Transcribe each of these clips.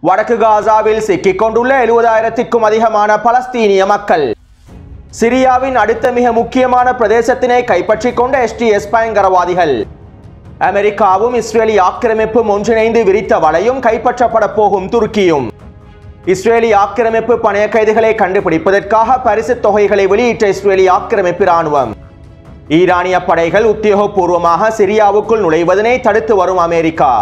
வடக்கு காசாவில் சிக்கிக் கொண்டுள்ள 70,000க்கும் அதிகமான பலஸ்தீனிய மக்கள். சிரியாவின் அடுத்த மிக முக்கியமான பிரதேசத்தினை கைப்பற்றிக் கொண்ட STS பயங்கரவாதிகள். அமெரிக்காவும் இஸ்ரேலி ஆக்கிரமிப்பும் ஒன்றிணைந்து விரித்த வலையும் கைப்பற்றப்பட போகும் துருக்கியும். இஸ்ரேலி ஆக்கிரமிப்பு பணைய கைதிகளை கண்டுபிடிப்பதற்காக பரிசு தொகைகளை வெளியிட்ட இஸ்ரேலி ஆக்கிரமிப்பு ராணுவம். ஈரானிய படைகள் உத்தியோகபூர்வமாக சிரியாவுக்குள் நுழைவதனை தடுத்து வரும் அமெரிக்கா.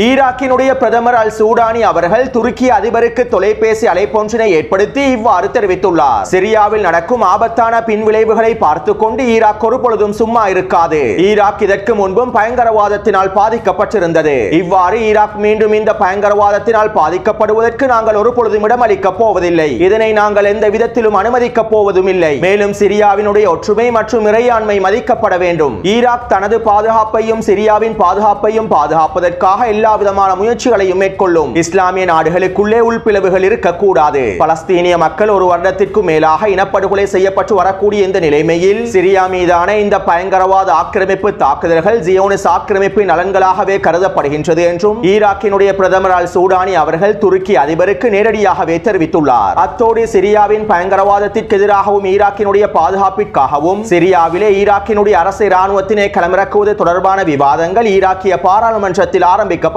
ஈராக்கினுடைய பிரதமர் அல் சூடானி அவர்கள் துருக்கி அதிபருக்கு தொலைபேசி அழைப்பொன்றினை ஏற்படுத்தி இவ்வாறு தெரிவித்துள்ளார். சிரியாவில் நடக்கும் ஆபத்தான பின்விளைவுகளை பார்த்துக் கொண்டு ஈராக் ஒரு பொழுதும் சும்மா இருக்காது. ஈராக் இதற்கு முன்பும் பயங்கரவாதத்தினால் பாதிக்கப்பட்டிருந்தது. இவ்வாறு ஈராக் மீண்டும் இந்த பயங்கரவாதத்தினால் பாதிக்கப்படுவதற்கு நாங்கள் ஒரு பொழுதும் இடமளிக்கப் போவதில்லை. இதனை நாங்கள் எந்த விதத்திலும் அனுமதிக்கப் போவதும் இல்லை. மேலும் சிரியாவினுடைய ஒற்றுமை மற்றும் இறையாண்மை மதிக்கப்பட வேண்டும். ஈராக் தனது பாதுகாப்பையும் சிரியாவின் பாதுகாப்பையும் பாதுகாப்பதற்காக எல்லா விதமான முயற்சிகளையும் மேற்கொள்ளும். இஸ்லாமிய நாடுகளுக்குள்ளே உள்பிளவுகள் இருக்கக்கூடாது. பலஸ்தீனிய மக்கள் ஒரு வருடத்திற்கு மேலாக இனப்படுகொலை செய்யப்பட்டு வரக்கூடிய இந்த நிலைமையில் சிரியா மீதான இந்த பயங்கரவாத ஆக்கிரமிப்பு தாக்குதல்கள் ஜியோனிஸ் ஆக்கிரமிப்பின் நலன்களாகவே கருதப்படுகின்றது என்றும் ஈராக்கினுடைய பிரதமர் அல் சூடானி அவர்கள் துருக்கி அதிபருக்கு நேரடியாகவே தெரிவித்துள்ளார். அத்தோடு சிரியாவின் பயங்கரவாதத்திற்கு எதிராகவும் ஈராக்கினுடைய பாதுகாப்பிற்காகவும் சிரியாவிலே ஈராக்கினுடைய அரசு இராணுவத்தினை களமிறக்குவது தொடர்பான விவாதங்கள் ஈராக்கிய பாராளுமன்றத்தில் ஆரம்பிக்கப்பட்டுள்ளன.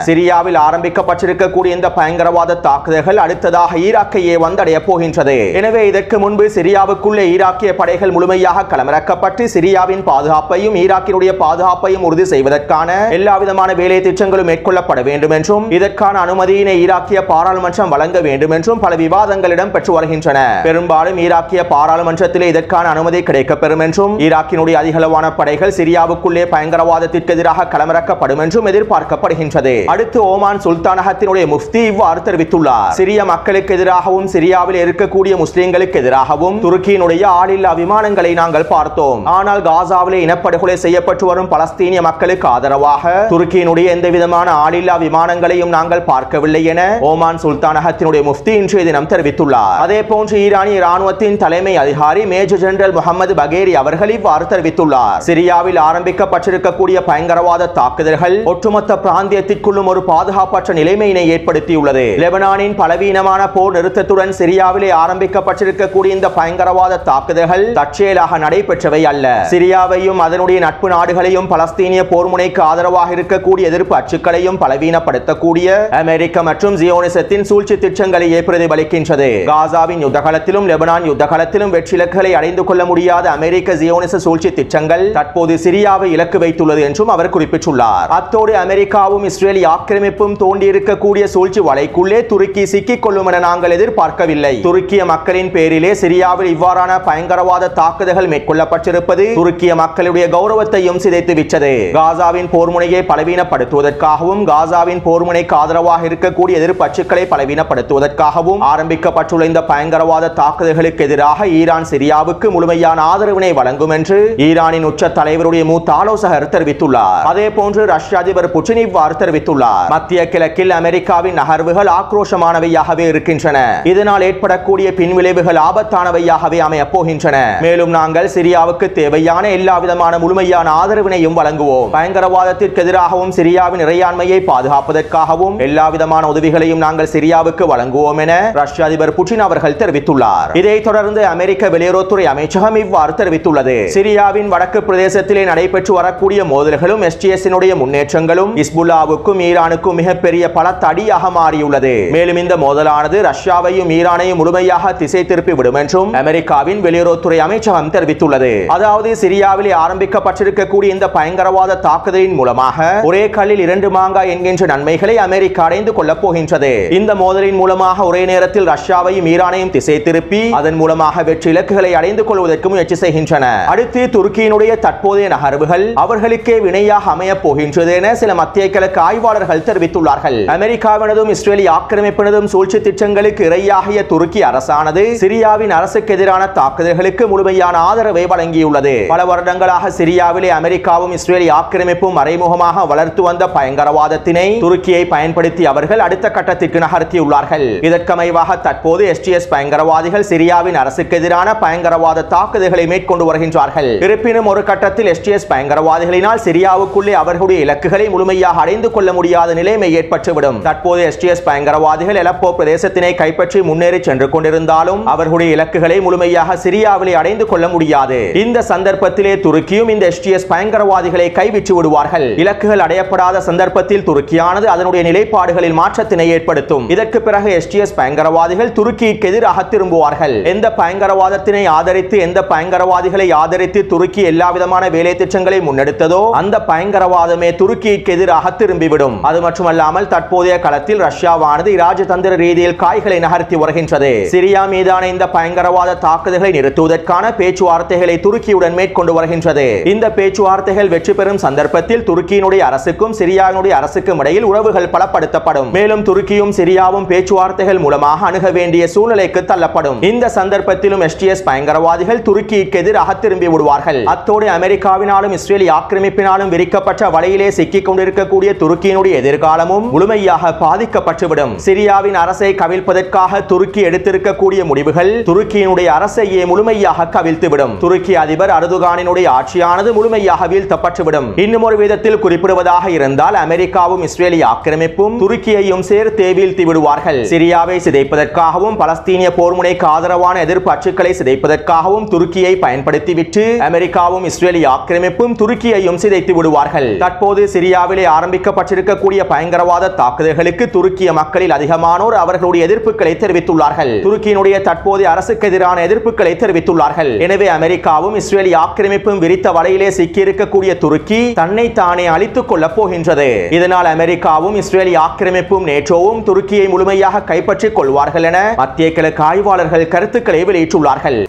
சிரியாவில் ஆரம்பிக்கப்பட்டிருக்கக்கூடிய இந்த பயங்கரவாத தாக்குதல்கள் அடுத்ததாக ஈராக்கையே வந்தடைய போகின்றது. எனவே இதற்கு முன்பு சிரியாவுக்குள்ளே ஈராக்கிய படைகள் முழுமையாக களமிறக்கப்பட்டு சிரியாவின் பாதுகாப்பையும் ஈராக்கினுடைய பாதுகாப்பையும் உறுதி செய்வதற்கான எல்லா விதமான வேலை திட்டங்களும் மேற்கொள்ளப்பட வேண்டும் என்றும் இதற்கான அனுமதியினை ஈராக்கிய பாராளுமன்றம் வழங்க வேண்டும் என்றும் பல விவாதங்கள் இடம்பெற்று வருகின்றன. பெரும்பாலும் ஈராக்கிய பாராளுமன்றத்திலே இதற்கான அனுமதி கிடைக்கப்பெறும் என்றும் ஈராக்கினுடைய அதிகளவான படைகள் சிரியாவுக்குள்ளே பயங்கரவாதத்திற்கு எதிராக களமிறக்கப்படும் என்றும் எதிர்பார்க்கப்படுகின்றது. அடுத்து ஓமான் சுல்தானகத்தினுடைய முஃப்தி இவ்வாறு தெரிவித்துள்ளார். சிரிய மக்களுக்கு எதிராகவும் சிரியாவில் இருக்கக்கூடிய முஸ்லிம்களுக்கு எதிராகவும் துருக்கியினுடைய ஆளில்லா விமானங்களை நாங்கள் பார்த்தோம். ஆனால் காசாவிலே இனப்படுகொலை செய்யப்பட்டு வரும் பலஸ்தீனிய மக்களுக்கு ஆதரவாக துருக்கியினுடைய எந்த விதமான ஆளில்லா விமானங்களையும் நாங்கள் பார்க்கவில்லை என ஓமான் சுல்தானகத்தினுடைய முஃப்தி இன்றைய தினம் தெரிவித்துள்ளார். அதே போன்று ஈரானிய ராணுவத்தின் தலைமை அதிகாரி மேஜர் ஜெனரல் முகமது பகேரி அவர்கள் இவ்வாறு தெரிவித்துள்ளார். சிரியாவில் ஆரம்பிக்கப்பட்டிருக்கக்கூடிய பயங்கரவாத தாக்குதல்கள் ஒட்டுமொத்த பிராந்தியத்திற்குள்ளும் ஒரு பாதுகாப்பற்ற நிலைமையினை ஏற்படுத்தியுள்ளது. லெபனானின் பலவீனமான போர் நிறுத்தத்துடன் சிரியாவிலே ஆரம்பிக்கப்பட்டிருக்கக்கூடிய இந்த பயங்கரவாத தாக்குதல்கள் தற்செயலாக நடைபெற்றவை அல்ல. சிரியாவையும் அதனுடைய நட்பு நாடுகளையும் பலஸ்தீனிய போர் முனைக்கு ஆதரவாக இருக்கக்கூடிய எதிர்ப்பு அச்சுக்களையும் பலவீனப்படுத்தக்கூடிய அமெரிக்க மற்றும் ஜியோனிசத்தின் சூழ்ச்சி திட்டங்களையே பிரதிபலிக்கின்றது. காசாவின் யுத்தகலத்திலும் லெபனான் யுத்தகலத்திலும் வெற்றி இலக்குகளை அடைந்து கொள்ள முடியாத அமெரிக்க ஜியோனிச சூழ்ச்சி திட்டங்கள் தற்போது சிரியாவை இலக்கு வைத்துள்ளது என்றும் அவர் குறிப்பிட்டுள்ளார். அத்தோடு அமெரிக்காவும் இஸ்ரேலி ஆக்கிரமிப்பும் தோண்டி இருக்கக்கூடிய சூழ்ச்சி வலைக்குள்ளே துருக்கி சிக்கிக் கொள்ளும் என நாங்கள் எதிர்பார்க்கவில்லை. துருக்கிய மக்களின் பேரிலே சிரியாவில் இவ்வாறான பயங்கரவாத தாக்குதல்கள் மேற்கொள்ளப்பட்டிருப்பது துருக்கிய மக்களுடைய கௌரவத்தையும் சிதைத்து விட்டது. காசாவின் போர்முனையை பலவீனப்படுத்துவதற்காகவும் காசாவின் போர்முனைக்கு ஆதரவாக இருக்கக்கூடிய எதிர்ப்பு அச்சுக்களை பலவீனப்படுத்துவதற்காகவும் ஆரம்பிக்கப்பட்டுள்ள இந்த பயங்கரவாத தாக்குதல்களுக்கு எதிராக ஈரான் சிரியாவுக்கு முழுமையான ஆதரவினை வழங்கும் என்று ஈரானின் உச்ச தலைவருடைய மூத்த ஆலோசகர் தெரிவித்துள்ளார். அதே போன்று ரஷ்ய அதிபர் புட்டின் இவ்வாறு தெரிவித்துள்ளார். மத்திய கிழக்கில் அமெரிக்காவின் நகர்வுகள் ஆக்ரோஷமானவையாகவே இருக்கின்றன. இதனால் ஏற்படக்கூடிய பின்விளைவுகள் ஆபத்தானவையாகவே அமையப் போகின்றன. மேலும் நாங்கள் சிரியாவுக்கு தேவையான எல்லா விதமான முழுமையான ஆதரவினையும் வழங்குவோம். பயங்கரவாதத்திற்கு எதிராகவும் சிரியாவின் இறையாண்மையை பாதுகாப்பதற்காகவும் எல்லா விதமான உதவிகளையும் நாங்கள் சிரியாவுக்கு வழங்குவோம் என ரஷ்ய அதிபர் புட்டின் அவர்கள் தெரிவித்துள்ளார். இதைத் தொடர்ந்து அமெரிக்க வெளியுறவுத்துறை அமைச்சகம் இவ்வாறு தெரிவித்துள்ளது. சிரியாவின் வடக்கு பிரதேசத்திலே நடைபெற்று வரக்கூடிய மோதல்களும் STS-இனுடைய முன்னேற்றங்களும் ஹிஸ்புல்லாவுக்கும் ஈரானுக்கும் மிகப்பெரிய பலத்தடியாக மாறியுள்ளது. மேலும் இந்த மோதலானது ரஷ்யாவையும் ஈரானையும் முழுமையாக திசை திருப்பி விடும் என்றும் அமெரிக்காவின் வெளியுறவுத்துறை அமைச்சகம் தெரிவித்துள்ளது. அதாவது சிரியாவிலே ஆரம்பிக்கப்பட்டிருக்கக்கூடிய இந்த பயங்கரவாத தாக்குதலின் மூலமாக ஒரே கல்லில் இரண்டு மாங்காய் என்கின்ற நன்மைகளை அமெரிக்கா அடைந்து கொள்ளப் போகின்றது. இந்த மோதலின் மூலமாக ஒரே நேரத்தில் ரஷ்யாவையும் ஈரானையும் திசை திருப்பி அதன் மூலமாக வெற்றி இலக்குகளை அடைந்து கொள்வதற்கு முயற்சி செய்கின்றன. அடுத்து துருக்கியினுடைய தற்போதைய நகர்வுகள் அவர்களுக்கே வினையாக அமையப் போகின்றது என சில மத்திய கிழக்கு ஆய்வாளர்கள் தெரிவித்துள்ளார்கள். அமெரிக்காவினதும் இஸ்ரேலிய ஆக்கிரமிப்பினதும் சூழ்ச்சி திட்டங்களுக்கு இரையாகிய துருக்கி அரசானது சிரியாவின் அரசுக்கு எதிரான தாக்குதல்களுக்கு முழுமையான ஆதரவை வழங்கியுள்ளது. பல வருடங்களாக சிரியாவிலே அமெரிக்காவும் இஸ்ரேலிய ஆக்கிரமிப்பும் மறைமுகமாக வளர்த்து வந்த பயங்கரவாதத்தினை துருக்கியை பயன்படுத்தி அவர்கள் அடுத்த கட்டத்திற்கு நகர்த்தியுள்ளார்கள். இதற்கமைவாக தற்போது எஸ்டிஎஸ் பயங்கரவாதிகள் சிரியாவின் அரசுக்கு எதிரான பயங்கரவாத தாக்குதல்களை மேற்கொண்டு வருகின்றார்கள். இருப்பினும் ஒரு கட்டத்தில் எஸ்டிஎஸ் பயங்கரவாதிகளினால் சிரியாவுக்குள்ளே அவர்களுடைய இலக்குகளை முழுமையாக அடைந்து கொள்ள முடியாத நிலைமை ஏற்பட்டுவிடும். தற்போது எஸ்டிஎஸ் பயங்கரவாதிகள் அலப்போ பிரதேசத்தினை கைப்பற்றி முன்னேறி சென்று கொண்டிருந்தாலும் அவர்களுடைய இலக்குகளை முழுமையாக சிரியாவிலே அடைந்து கொள்ள முடியாது. இந்த சந்தர்ப்பத்திலே துருக்கியும் இந்த எஸ்டிஎஸ் பயங்கரவாதிகளை கைவிட்டு விடுவார்கள். இலக்குகள் அடையப்படாத சந்தர்ப்பத்தில் துருக்கியானது அதனுடைய நிலைப்பாடுகளில் மாற்றத்தினை ஏற்படுத்தும். இதற்கு பிறகு எஸ்டிஎஸ் பயங்கரவாதிகள் துருக்கிக்கு எதிராக திரும்புவார்கள். எந்த பயங்கரவாதத்தினை ஆதரித்து எந்த பயங்கரவாதிகளை ஆதரித்து துருக்கி எல்லா விதமான வேலை திட்டங்களை முன்னெடுத்ததோ அந்த பயங்கரவாதமே துருக்கிக்கு எதிராக திரும்பிவிடும். அது மட்டுமல்லாமல் தற்போதைய களத்தில் ரஷ்யாவானது இராஜதந்திர ரீதியில் காய்களை நகர்த்தி வருகின்றது. சிரியா மீதான இந்த பயங்கரவாத தாக்குதல்களை நிறுத்துவதற்கான பேச்சுவார்த்தைகளை துருக்கியுடன் மேற்கொண்டு வருகின்றது. இந்த பேச்சுவார்த்தைகள் வெற்றி பெறும் சந்தர்ப்பத்தில் துருக்கியினுடைய அரசுக்கும் சிரியாவினுடைய அரசுக்கும் இடையில் உறவுகள் பலப்படுத்தப்படும். மேலும் துருக்கியும் சிரியாவும் பேச்சுவார்த்தைகள் மூலமாக அணுக வேண்டிய சூழ்நிலைக்கு தள்ளப்படும். இந்த சந்தர்ப்பத்திலும் எஸ்டிஎஸ் பயங்கரவாதிகள் துருக்கிக்கு எதிராக திரும்பி விடுவார்கள். அத்தோடு அமெரிக்காவினாலும் இஸ்ரேலிய ஆக்கிரமிப்பினாலும் விரிக்கப்பட்ட வலையிலே சிக்கிக் கொண்டிருக்கக்கூடிய துருக்கியினுடைய எதிர்காலமும் முழுமையாக பாதிக்கப்பட்டுவிடும். சிரியாவின் அரசை கவிழ்ப்பதற்காக துருக்கி எடுத்திருக்கக்கூடிய முடிவுகள் துருக்கியினுடைய அரசையே முழுமையாக கவிழ்த்துவிடும். துருக்கி அதிபர் அர்துகானினுடைய ஆட்சியானது முழுமையாக வீழ்த்தப்பட்டுவிடும். இன்னும் ஒரு விதத்தில் குறிப்பிடுவதாக இருந்தால் அமெரிக்காவும் இஸ்ரேலிய ஆக்கிரமிப்பும் துருக்கியையும் சேர்த்தே வீழ்த்தி விடுவார்கள். சிரியாவை சிதைப்பதற்காகவும் பலஸ்தீனிய போர்முனைக்கு ஆதரவான எதிர்ப்பு அச்சுக்களை சிதைப்பதற்காகவும் துருக்கியை பயன்படுத்திவிட்டு அமெரிக்காவும் இஸ்ரேலிய ஆக்கிரமிப்பும் துருக்கியையும் சிதைத்து விடுவார்கள். தற்போது சிரியாவிலே ஆரம்பிக்கப்பட்டிருக்கக்கூடிய பயங்கரவாத தாக்குதல்களுக்கு துருக்கிய மக்களில் அதிகமானோர் அவர்களுடைய எதிர்ப்புகளை தெரிவித்துள்ளார்கள். துருக்கியினுடைய தற்போதைய அரசுக்கு எதிரான எதிர்ப்புகளை தெரிவித்துள்ளார்கள். எனவே அமெரிக்காவும் இஸ்ரேலிய ஆக்கிரமிப்பும் விரித்த வலையிலே சிக்கியிருக்கக்கூடிய துருக்கி தன்னை தானே அழித்துக் கொள்ளப் போகின்றது. இதனால் அமெரிக்காவும் இஸ்ரேலிய ஆக்கிரமிப்பும் நேட்டோவும் துருக்கியை முழுமையாக கைப்பற்றிக் கொள்வார்கள் என மத்திய கிழக்கு ஆய்வாளர்கள் கருத்துக்களை வெளியிட்டுள்ளார்கள்.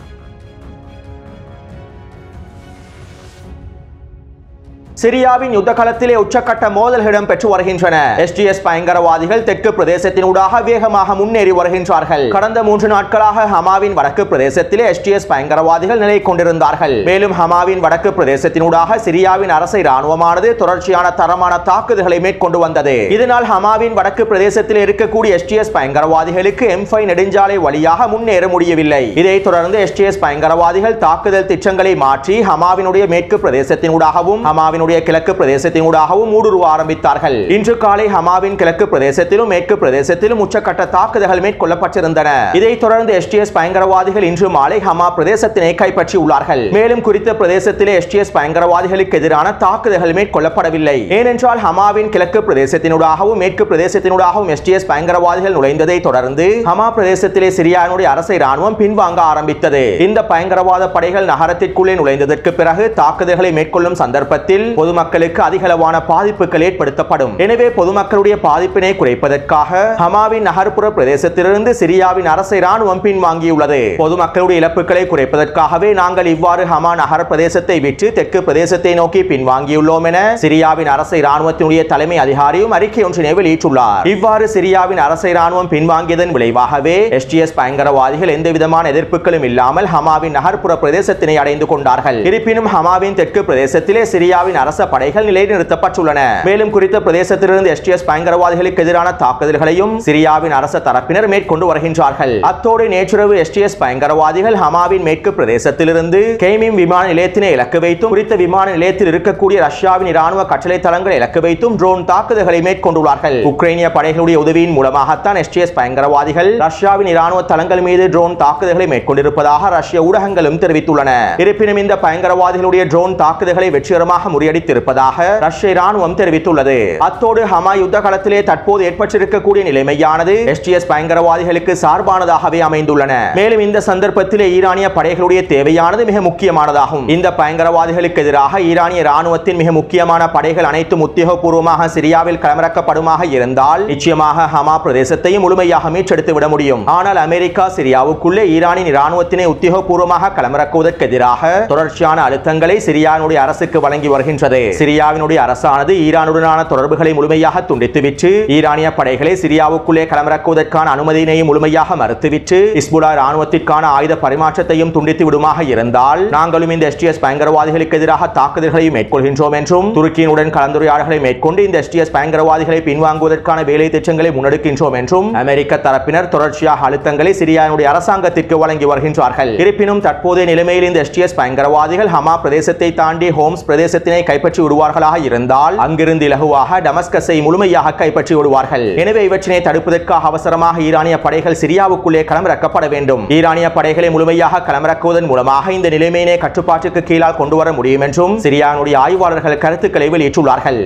சிரியாவின் யுத்த களத்திலே உச்சக்கட்ட மோதல்களிடம் பெற்று வருகின்றன. எஸ்டிஎஸ் பயங்கரவாதிகள் தெற்கு பிரதேசத்தினூடாக வேகமாக முன்னேறி வருகின்றார்கள். கடந்த 3 நாட்களாக ஹமாவின் வடக்கு பிரதேசத்திலே எஸ்டிஎஸ் பயங்கரவாதிகள் நிலை கொண்டிருந்தார்கள். மேலும் ஹமாவின் வடக்கு பிரதேசத்தினூடாக சிரியாவின் அரசை ராணுவமானது தொடர்ச்சியான தரமான தாக்குதல்களை மேற்கொண்டு வந்தது. இதனால் ஹமாவின் வடக்கு பிரதேசத்தில் இருக்கக்கூடிய எஸ்டிஎஸ் பயங்கரவாதிகளுக்கு M5 நெடுஞ்சாலை வழியாக முன்னேற முடியவில்லை. இதைத் தொடர்ந்து எஸ்டிஎஸ் பயங்கரவாதிகள் தாக்குதல் திட்டங்களை மாற்றி ஹமாவினுடைய மேற்கு பிரதேசத்தினூடாகவும் ஹமாவினுடைய கிழக்கு பிரதேசத்தினூடாகவும் ஊடுருவ ஆரம்பித்தார்கள். இன்று காலை ஹமாவின் கிழக்கு பிரதேசத்திலும் மேற்கு பிரதேசத்திலும் உச்சக்கட்ட தாக்குதல்கள் மேற்கொள்ளப்பட்டிருந்தன. இதைத் தொடர்ந்து எஸ்டிஎஸ் பயங்கரவாதிகள் இன்று மாலை ஹமா பிரதேசத்தினை கைப்பற்றியுள்ளார்கள். மேலும் குறித்த பிரதேசத்திலே எஸ்டிஎஸ் பயங்கரவாதிகளுக்கு எதிரான தாக்குதல்கள் மேற்கொள்ளப்படவில்லை. ஏனென்றால் ஹமாவின் கிழக்கு பிரதேசத்தினூடாகவும் மேற்கு பிரதேசத்தினூடாகவும் எஸ்டிஎஸ் பயங்கரவாதிகள் நுழைந்ததை தொடர்ந்து ஹமா பிரதேசத்திலே சிரியாவினுடைய அரசை ராணுவம் பின்வாங்க ஆரம்பித்தது. இந்த பயங்கரவாத படைகள் நகரத்திற்குள்ளே நுழைந்ததற்கு பிறகு தாக்குதல்களை மேற்கொள்ளும் சந்தர்ப்பத்தில் பொதுமக்களுக்கு அதிகளவான பாதிப்புகள் ஏற்படுத்தப்படும். எனவே பொதுமக்களுடைய பாதிப்பினை குறைப்பதற்காக ஹமாவின் நகர்ப்புற பிரதேசத்திலிருந்து சிரியாவின் அரசை ராணுவம் பின்வாங்கியுள்ளது. பொதுமக்களுடைய இழப்புகளை குறைப்பதற்காகவே நாங்கள் இவ்வாறு ஹமா நகர பிரதேசத்தை விட்டு தெற்கு பிரதேசத்தை நோக்கி பின்வாங்கியுள்ளோம் என சிரியாவின் அரசை ராணுவத்தினுடைய தலைமை அதிகாரியும் அறிக்கை ஒன்றினை வெளியிட்டுள்ளார். இவ்வாறு சிரியாவின் அரசை ராணுவம் பின்வாங்கியதன் விளைவாகவே எஸ்டிஎஸ் பயங்கரவாதிகள் எந்த விதமான எதிர்ப்புகளும் இல்லாமல் ஹமாவின் நகர்ப்புற பிரதேசத்தினை அடைந்து கொண்டார்கள். இருப்பினும் ஹமாவின் தெற்கு பிரதேசத்திலே சிரியாவின் அரச படைகள் நிலைநிறுத்தப்பட்டுள்ளன. மேலும் குறித்த பிரதேசத்திலிருந்து எஸ்டிஎஸ் பயங்கரவாதிகளுக்கு எதிரான தாக்குதல்களையும் சிரியாவின் அரச தரப்பினர் மேற்கொண்டு வருகின்றார்கள். அத்தோடு நேற்றிரவு எஸ்டிஎஸ் பயங்கரவாதிகள் ஹமாவின் மேற்கு பிரதேசத்திலிருந்து கெய்மிம் விமான நிலையத்தினை இலக்கு வைத்தும் குறித்த விமான நிலையத்தில் இருக்கக்கூடிய ரஷ்யாவின் இராணுவ கட்டளை தளங்களை இலக்கு வைத்தும் ட்ரோன் தாக்குதல்களை மேற்கொண்டுள்ளார்கள். உக்ரைனிய படைகளுடைய உதவியின் மூலமாகத்தான் எஸ்டிஎஸ் பயங்கரவாதிகள் ரஷ்யாவின் இராணுவ தளங்கள் மீது ட்ரோன் தாக்குதல்களை மேற்கொண்டிருப்பதாக ரஷ்ய ஊடகங்களும் தெரிவித்துள்ளன. இருப்பினும் இந்த பயங்கரவாதிகளுடைய ட்ரோன் தாக்குதல்களை வெற்றிகரமாக முறியடித்திருப்பதாக ரஷ்ய ராணுவம் தெரிவித்துள்ளது. அத்தோடு ஹமா யுத்த களத்திலே தற்போது ஏற்பட்டிருக்கக்கூடிய நிலைமையானது எஸ்டிஎஸ் பயங்கரவாதிகளுக்கு சார்பானதாகவே அமைந்துள்ளன. மேலும் இந்த சந்தர்ப்பத்திலே ஈரானிய படைகளுடைய தேவையானது மிக முக்கியமானதாகும். இந்த பயங்கரவாதிகளுக்கு எதிராக ஈரானிய ராணுவத்தின் மிக முக்கியமான படைகள் அனைத்தும் உத்தியோகபூர்வமாக சிரியாவில் களமிறக்கப்படுமாக இருந்தால் நிச்சயமாக ஹமா பிரதேசத்தையும் முழுமையாக மீட்டெடுத்து விட முடியும். ஆனால் அமெரிக்கா சிரியாவுக்குள்ளே ஈரானின் ராணுவத்தினை உத்தியோகபூர்வமாக களமிறக்குவதற்கு எதிராக தொடர்ச்சியான அழுத்தங்களை சிரியானுடைய அரசுக்கு வழங்கி வருகின்றது. வருகின்றது. சிரியாவினுடைய அரசானது ஈரானுடனான தொடர்புகளை முழுமையாக துண்டித்துவிட்டு ஈரானிய படைகளை சிரியாவுக்குள்ளே களமிறக்குவதற்கான அனுமதியினை முழுமையாக மறுத்துவிட்டு ஹிஸ்புல்லா ராணுவத்திற்கான ஆயுத பரிமாற்றத்தையும் துண்டித்து விடுமாக இருந்தால் நாங்களும் இந்த எஸ்டிஎஸ் பயங்கரவாதிகளுக்கு எதிராக தாக்குதல்களை மேற்கொள்கின்றோம் என்றும் துருக்கியினுடன் கலந்துரையாடல்களை மேற்கொண்டு இந்த எஸ்டிஎஸ் பயங்கரவாதிகளை பின்வாங்குவதற்கான வேலை திட்டங்களை முன்னெடுக்கின்றோம் என்றும் அமெரிக்க தரப்பினர் தொடர்ச்சியாக அழுத்தங்களை சிரியாவுடைய அரசாங்கத்திற்கு வழங்கி வருகின்றார்கள். இருப்பினும் தற்போதைய நிலைமையில் இந்த எஸ்டிஎஸ் பயங்கரவாதிகள் ஹமா பிரதேசத்தை தாண்டி ஹோம்ஸ் பிரதேசத்தினை கைப்பற்றி விடுவார்களாக இருந்தால் அங்கிருந்து இலகுவாக டமஸ்கஸை முழுமையாக கைப்பற்றி விடுவார்கள். எனவே இவற்றினை தடுப்பதற்காக அவசரமாக ஈரானிய படைகள் சிரியாவுக்குள்ளே களமிறக்கப்பட வேண்டும். ஈரானிய படைகளை முழுமையாக களமிறக்குவதன் மூலமாக இந்த நிலைமையினை கட்டுப்பாட்டுக்கு கீழால் கொண்டு வர முடியும் என்றும் சிரியாவுடைய ஆய்வாளர்கள் கருத்துக்களை வெளியிட்டுள்ளார்கள்.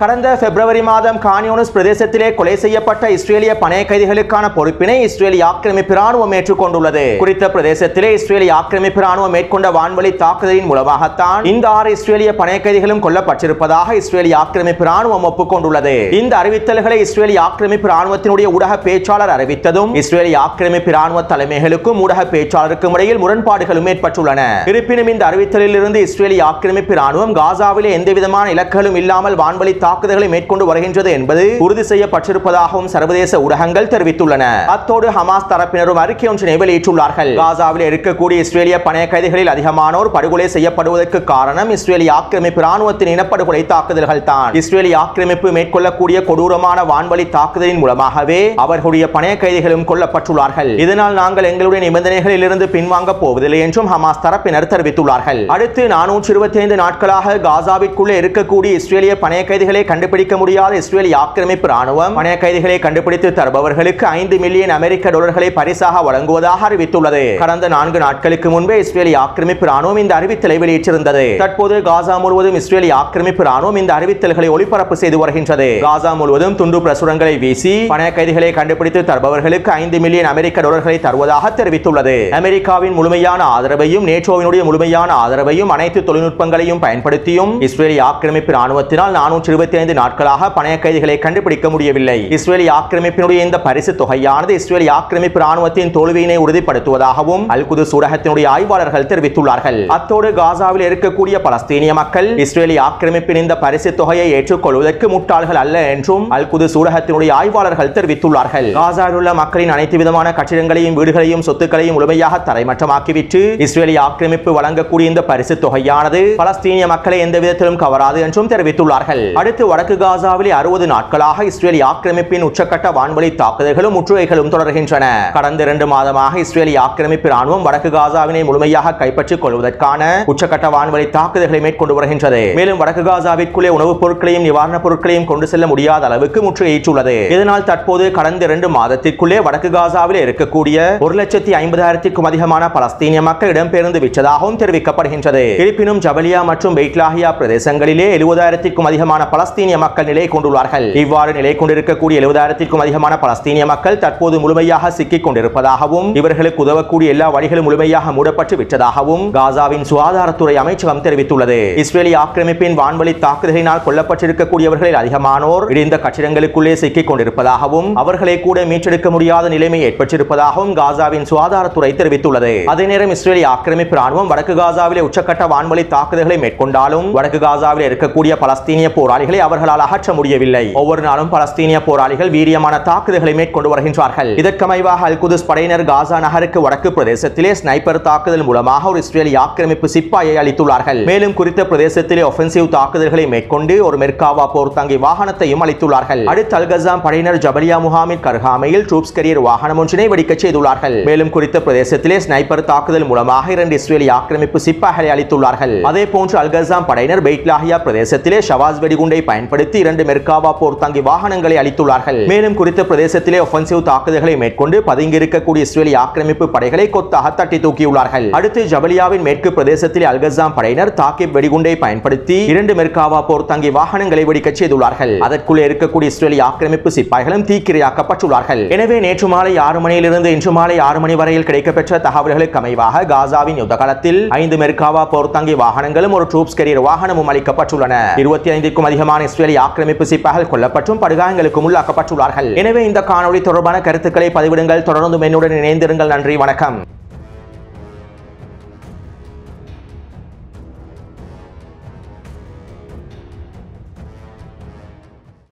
கடந்த பிப்ரவரி மாதம் கான் யூனிஸ் பிரதேசத்திலே கொலை செய்யப்பட்ட இஸ்ரேலிய பணைய கைதிகளுக்கான பொறுப்பினை இஸ்ரேலிய ஆக்கிரமிப்பு ராணுவம் ஏற்றுக்கொண்டுள்ளது. குறித்த பிரதேசத்திலே இஸ்ரேலிய ஆக்கிரமிப்பு ராணுவம் மேற்கொண்ட வான்வழி தாக்குதலின் மூலமாகத்தான் இந்த 6 இஸ்ரேலிய பணைய கைதிகளும் கொல்லப்பட்டிருப்பதாக இஸ்ரேலிய ஆக்கிரமிப்பு ராணுவம் ஒப்புக்கொண்டுள்ளது. இந்த அறிவித்தல்களை இஸ்ரேலிய ஆக்கிரமிப்பு ராணுவத்தினுடைய ஊடக பேச்சாளர் அறிவித்ததும் இஸ்ரேலிய ஆக்கிரமிப்பு ராணுவ தலைமைகளுக்கும் ஊடக பேச்சாளருக்கும் இடையில் முரண்பாடுகளும் ஏற்பட்டுள்ளன. இருப்பினும் இந்த அறிவித்தலில் இருந்து இஸ்ரேலிய ஆக்கிரமிப்பு ராணுவம் காசாவிலே எந்தவிதமான இலக்குகளும் இல்லாமல் வான்வழி தாக்குதல்களை மேற்கொண்டு வருகின்றது என்பது உறுதி செய்யப்பட்டிருப்பதாகவும் சர்வதேச ஊடகங்கள் தெரிவித்துள்ளன. அத்தோடு ஹமாஸ் தரப்பினரும் அறிக்கை ஒன்றினை வெளியிட்டுள்ளார்கள். காசாவில் இருக்கக்கூடிய இஸ்ரேலிய பணைய கைதிகளில் அதிகமானோர் படுகொலை செய்யப்படுவதற்கு காரணம் இஸ்ரேலிய ஆக்கிரமிப்பு ராணுவத்தின் இனப்படுகொலை தாக்குதல்கள் தான். இஸ்ரேலிய ஆக்கிரமிப்பு மேற்கொள்ளக்கூடிய கொடூரமான வான்வழி தாக்குதலின் மூலமாகவே அவர்களுடைய பணைய கைதிகளும் கொல்லப்பட்டுள்ளார்கள். இதனால் நாங்கள் எங்களுடைய நிபந்தனைகளில் இருந்து பின்வாங்க போவதில்லை என்றும் ஹமாஸ் தரப்பினர் தெரிவித்துள்ளார்கள். அடுத்து 425 நாட்களாக காசாவிற்குள்ளே இருக்கக்கூடிய இஸ்ரேலிய பணைய கைதிகளை கண்டுபிடிக்க முடியாத இஸ்ரேலிய ஆக்கிரமிப்பு ராணுவம் பணைய கைதிகளை கண்டுபிடித்து தருபவர்களுக்கு $5 மில்லியன் அமெரிக்க பரிசாக வழங்குவதாக அறிவித்துள்ளது. கடந்த 4 நாட்களுக்கு முன்பே இஸ்ரேலிய ஆக்கிரமிப்பு ராணுவம் இந்த அறிவித்தலை வெளியிட்டிருந்தது. தற்போது காசா முழுவதும் இஸ்ரேலிய ஆக்கிரமிப்பு ராணுவம் இந்த அறிவித்தல்களை ஒளிபரப்பு செய்து வருகின்றது. காசா முழுவதும் துண்டு பிரசுரங்களை வீசி பணைய கைதிகளை கண்டுபிடித்து தருபவர்களுக்கு $5 மில்லியன் அமெரிக்க தருவதாக தெரிவித்துள்ளது. அமெரிக்காவின் முழுமையான ஆதரவையும் நேட்டோவினுடைய முழுமையான ஆதரவையும் அனைத்து தொழில்நுட்பங்களையும் பயன்படுத்தியும் இஸ்ரேலிய ஆக்கிரமிப்பு ராணுவத்தினால் 425 நாட்களாக பணைய கைதிகளை கண்டுபிடிக்க முடியவில்லை. இஸ்ரேலிய ஆக்கிரமிப்பினுடைய இந்த பரிசு தொகையானது இஸ்ரேலிய ஆக்கிரமிப்பு ராணுவத்தின் தோல்வியினை உறுதிப்படுத்துவதாகவும் அல்-குதுஸ் ஊடகத்தினுடைய ஆய்வாளர்கள் தெரிவித்துள்ளார்கள். அத்தோடு காசாவில் இருக்கக்கூடிய பலஸ்தீனிய மக்கள் இஸ்ரேலிய ஆக்கிரமிப்பின் இந்த பரிசு தொகையை ஏற்றுக்கொள்வதற்கு முட்டாள்கள் அல்ல என்றும் அல்-குதுஸ் ஊடகத்தினுடைய ஆய்வாளர்கள் தெரிவித்துள்ளார்கள். காசாவில் உள்ள மக்களின் அனைத்து விதமான கட்டிடங்களையும் வீடுகளையும் சொத்துக்களையும் முழுமையாக தரைமட்டமாக்கிவிட்டு இஸ்ரேலிய ஆக்கிரமிப்பு வழங்கக்கூடிய இந்த பரிசு தொகையானது பலஸ்தீனிய மக்களை எந்த விதத்திலும் கவராது என்றும் தெரிவித்துள்ளார்கள். அடுத்து வடக்கு காசாவிலே 60 நாட்களாக இஸ்ரேலிய ஆக்கிரமிப்பின் உச்சக்கட்ட வான்வழி தாக்குதல்களும் முற்றுகைகளும் தொடர்கின்றன. கடந்த 2 மாதமாக இஸ்ரேலிய ஆக்கிரமிப்பு ராணுவம் வடக்கு காசாவினை முழுமையாக கைப்பற்றிக் கொள்வதற்கான உச்சக்கட்ட வான்வழி தாக்குதல்களை மேற்கொண்டு வருகின்றது. மேலும் வடக்கு காசாவிற்குள்ளே உணவுப் பொருட்களையும் நிவாரணப் பொருட்களையும் கொண்டு செல்ல முடியாத அளவுக்கு முற்றுகையிட்டுள்ளது. இதனால் தற்போது கடந்த 2 மாதத்திற்குள்ளே வடக்கு காசாவில் இருக்கக்கூடிய 1,50,000க்கும் அதிகமான பலஸ்தீனிய மக்கள் இடம்பெயர்ந்து விட்டதாகவும் தெரிவிக்கப்படுகின்றது. இருப்பினும் ஜபலியா மற்றும் பெய்ட்லாஹியா பிரதேசங்களிலே 70,000க்கும் அதிகமான பலஸ்தீனிய மக்கள் நிலை கொண்டுள்ளார்கள். இவ்வாறு நிலை கொண்டிருக்கக்கூடிய 70,000க்கும் அதிகமான பலஸ்தீனிய மக்கள் தற்போது முழுமையாக சிக்கிக் கொண்டிருப்பதாகவும் இவர்களுக்கு உதவக்கூடிய எல்லா வழிகளும் முழுமையாக மூடப்பட்டு விட்டதாகவும் காசாவின் சுகாதாரத்துறை அமைச்சகம் தெரிவித்துள்ளது. இஸ்ரேலிய ஆக்கிரமிப்பின் வான்வழி தாக்குதலினால் கொல்லப்பட்டிருக்கக்கூடியவர்களில் அதிகமானோர் இடிந்த கட்டிடங்களுக்குள்ளே சிக்கிக் கொண்டிருப்பதாகவும் அவர்களை கூட மீட்டெடுக்க முடியாத நிலைமை ஏற்பட்டிருப்பதாகவும் காசாவின் சுகாதாரத்துறை தெரிவித்துள்ளது. அதே நேரம் இஸ்ரேலிய ஆக்கிரமிப்பு ராணுவம் வடக்கு காசாவிலே உச்சக்கட்ட வான்வழி தாக்குதல்களை மேற்கொண்டாலும் வடக்கு காசாவில் இருக்கக்கூடிய பலஸ்தீனிய போராளிகளை அவர்களால் அகற்ற முடியவில்லை. ஒவ்வொரு நாளும் பலஸ்தீனிய போராளிகள் வீரியமான தாக்குதல்களை மேற்கொண்டு வருகின்றார்கள். இதற்கமைவாக அல்-குதுஸ் படையினர் காசா நகருக்கு வடக்கு பிரதேசத்திலே ஸ்னைப்பர் தாக்குதல் மூலமாக ஒரு இஸ்ரேலிய ஆக்கிரமிப்பு சிப்பாயை அளித்துள்ளார்கள். மேலும் குறித்த பிரதேசத்திலே ஒஃபென்சிவ் தாக்குதல்களை மேற்கொண்டு ஒரு மெர்காவா போர்த்தாங்கி வாகனத்தையும் அளித்துள்ளார்கள். அடுத்து அல்-கஸாம் படையினர் ஜபலியா முகாமின் கருகாமையில் ட்ரூப்ஸ் கேரியர் வாகனம் ஒன்றினை வெடிக்கச் செய்துள்ளார்கள். மேலும் குறித்த பிரதேசத்திலே ஸ்னைப்பர் தாக்குதல் மூலமாக 2 இஸ்ரேலிய ஆக்கிரமிப்பு சிப்பாய்களை அளித்துள்ளார்கள். அதே போன்று அல்-கஸாம் படையினர் பெய்ட்லாஹியா பிரதேசத்திலே ஷவாஸ் வெடிகுண்டை பயன்படுத்தி 2 மெர்காவா போர்த்தாங்கி வாகனங்களை அளித்துள்ளார்கள். மேலும் குறித்த பிரதேசத்திலே ஒஃபென்சிவ் தாக்குதல்களை மேற்கொண்டு பதுங்கி இருக்கக்கூடிய இஸ்ரேலிய ஆக்கிரமிப்பு படைகளை கொத்தாக தட்டி தூக்கியுள்ளார்கள். அடுத்து ஜபலியாவின் மேற்கு பிரதேசத்திலே அல்-கஸாம் படையினர் தாக்கிப் வெடிகுண்டை பயன்படுத்தி 2 மெர்காவா போர்த்தாங்கி வாகனங்களை வெடிக்கச் செய்துள்ளார்கள். அதற்குள்ளே இருக்கக்கூடிய இஸ்ரேலிய ஆக்கிரமிப்பு சிப்பாய்களும் தீக்கிரையாக்கப்பட்டுள்ளார்கள். எனவே நேற்று மாலை 6 மணியிலிருந்து இன்று மாலை 6 மணி வரையில் கிடைக்கப்பெற்ற தகவல்களுக்கு அமைவாக காசாவின் யுத்த களத்தில் 5 மெர்காவா போர்த்தாங்கி வாகனங்களும் ஒரு ட்ரூப்ஸ் கேரியர் வாகனமும் அளிக்கப்பட்டுள்ளன. 25க்கும் அதிகமான இஸ்ரேலிய ஆக்கிரமிப்பு சிப்பாய்கள் கொல்லப்பட்டும் படுகாயங்களுக்கும் உள்ளாக்கப்பட்டுள்ளார்கள். எனவே இந்த காணொளி தொடர்பான கருத்துக்களை பதிவிடுங்கள். தொடர்ந்து என்னுடன் இணைந்திருங்கள். நன்றி, வணக்கம்.